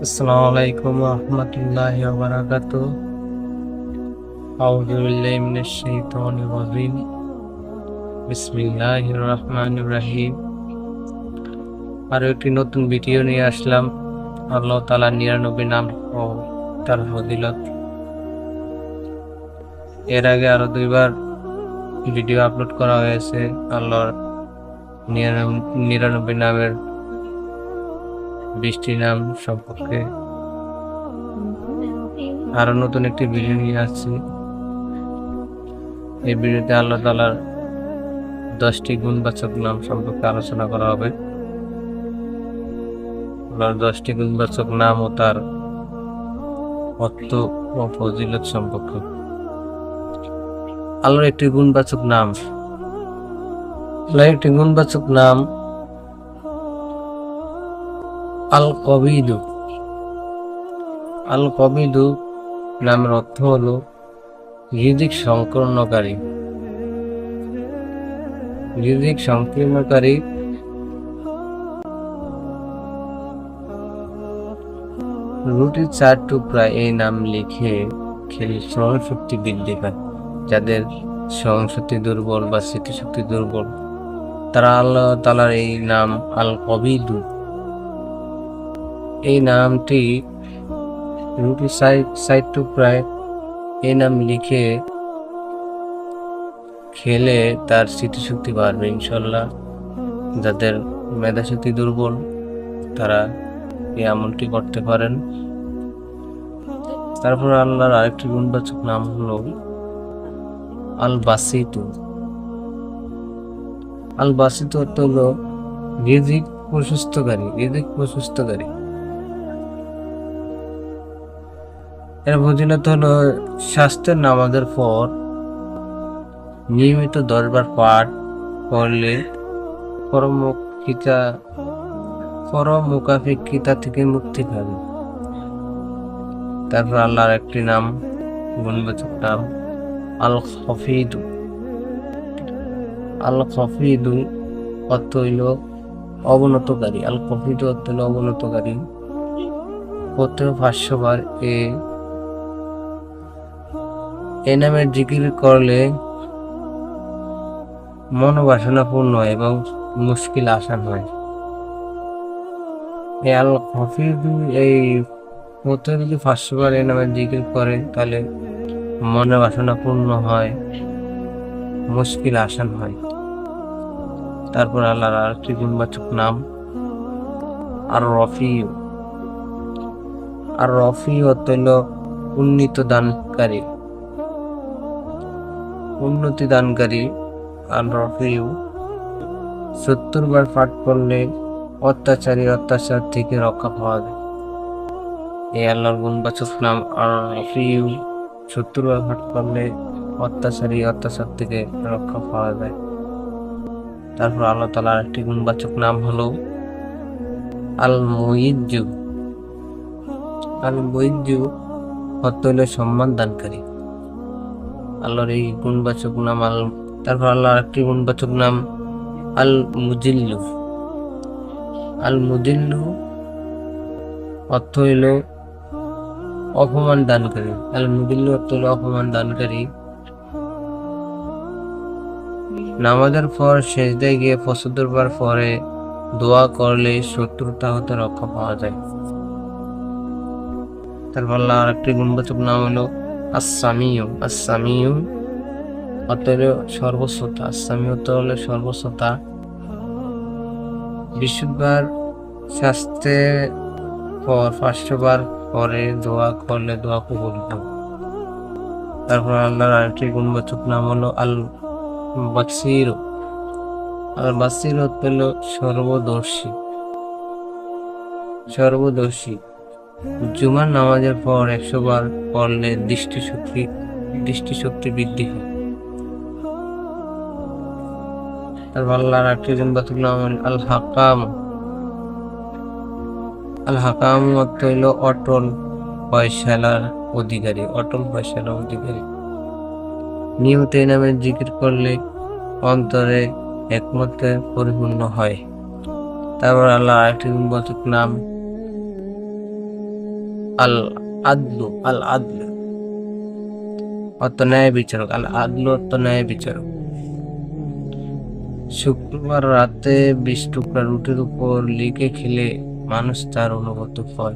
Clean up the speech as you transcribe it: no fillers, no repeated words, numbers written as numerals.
আসসালামু আলাইকুম রহমতুল্লাহি ওয়া বারাকাতুহু। আউযু বিল্লাহি মিনাশ শাইতানির রাজিম। বিসমিল্লাহির রহমানির রহিম। আরো একটি নতুন ভিডিও নিয়ে আসলাম। আল্লাহ তাআলার ৯৯ নাম ও তার ফজিলত। এর আগে আরো ২বার ভিডিও আপলোড করা হয়েছে আল্লাহর ৯৯ নামের ২০টি নাম সম্পর্কে। আরো নতুন একটি ভিডিও নিয়ে আসছি। এই ভিডিওতে আল্লাহ তাআলার 10টি গুণবাচক নাম সম্পর্কে আলোচনা করা হবে। আল্লাহর 10টি গুণবাচক নাম ও তার অর্থ ও ফজিলত সম্পর্কে। আল্লাহর একটি গুণবাচক নাম, আল্লাহর একটি গুণবাচক নাম আল কবিদু। আল কবিদু নামের অর্থ হলো রিজিক সংকীর্ণকারী। রিজিক সংকীর্ণকারী। রুটির 4 টুকরা এই নাম লিখে খেলে স্মরণশক্তি বৃদ্ধি পায়। যাদের স্মরণশক্তি দুর্বল বা স্মৃতিশক্তি দুর্বল, তারা আল্লাহ তাআলার এই নাম আল কবিদু, এই নামটি রুটি 4 টুকরায় এই নাম লিখে খেলে তার স্মৃতিশক্তি বাড়বে ইনশাল্লাহ। যাদের মেধাশক্তি দুর্বল, তারা এই আমলটি করতে পারেন। তারপর আল্লাহর আরেকটি গুণবাচক নাম হলো আল বাসিতু। আল বাসিতু অর্থ হলো রিজিক প্রশস্তকারী। রিজিক প্রশস্তকারী। এর ফজিলত হলো স্বাস্থ্যের নামাজের পর নিয়মিত 10 বার পাঠ করলে পরমুখাপেক্ষিতা থেকে মুক্তি পাবে। তারপর আল্লাহর একটি নাম, গুণবাচক নাম আল খফিদু। আল খফিদু অর্থ হইল অবনতকারী। আল খফিদু অর্থ হইল অবনতকারী। প্রত্যেক 500 বার এই নামের জিকির করলে মনোবাসনা পূর্ণ হয় এবং মুশকিল আসান হয়। এই আল হাফিজু এই প্রত্যেক যদি 500 বার এই নামের জিকির করে, তাহলে মনোবাসনা পূর্ণ হয়, মুশকিল আসান হয়। তারপর আল্লাহর আরেকটি গুণবাচক নাম আর রফিউ। আর রফিউ অর্থ হইল উন্নীত দানকারী, উন্নতি দানকারী। আর রফিউ 70 বার পাঠ করলে অত্যাচার থেকে রক্ষা পাওয়া যায়। এই আল্লাহর গুণবাচক নাম আর রফিউ 70 বার পাঠ করলে অত্যাচার থেকে রক্ষা পাওয়া যায়। তারপর আল্লাহ তাআলার আরেকটি গুণবাচক নাম হলো আল মুইজ্জু। আল মুইজ্জু অর্থ হইল সম্মান দানকারী। আল্লাহর এই গুণবাচক নাম তারপর আল্লাহর আরেকটি গুণবাচক নাম আল মুজিল্লু। আল মুজিল্লু অর্থ হইল অপমান দানকারী। আল মুজিল্লু অর্থ হইল অপমান দানকারী। নামাজের পর সেজদায় গিয়ে 75 বার পরে দোয়া করলে শত্রুতা হতে রক্ষা পাওয়া যায়। তারপর আল্লাহর আরেকটি গুণবাচক নাম হলো আস-সামিউ। আস-সামিউ অর্থ হইল সর্বশ্রোতা। আস-সামিউ অর্থ হলো সর্বশ্রোতা। 20 বার স্বাস্থ্যের পর 500 বার পরে দোয়া করলে দোয়া কবুল হবে। তারপর আল্লাহর আরেকটি গুণবাচক নাম হলো আল বাসীর। আল বাসীর অর্থ হলো সর্বদর্শী। সর্বদর্শী। জুমার নামাজের পর 100 বার পড়লে দৃষ্টিশক্তি বৃদ্ধি হয়। তারপর আল্লাহর আরেকটি গুণবাচক নাম হলো আল হাকাম। আল হাকাম অর্থ হইল অটল ফয়সালার অধিকারী। অটল ফয়সালার অধিকারী। নিয়মিত এই নামের জিকির করলে অন্তরে একমতে পরিপূর্ণ হয়। তারপর আল্লাহর আরেকটি গুণবাচক নাম আল আদলু, আল আদলু অর্থ ন্যায় বিচারক, আল আদলু অর্থ ন্যায় বিচারক। শুক্রবার রাতে 20 টুকরা রুটির উপর লিকে খেলে মানুষ তার অনুভূত ফল।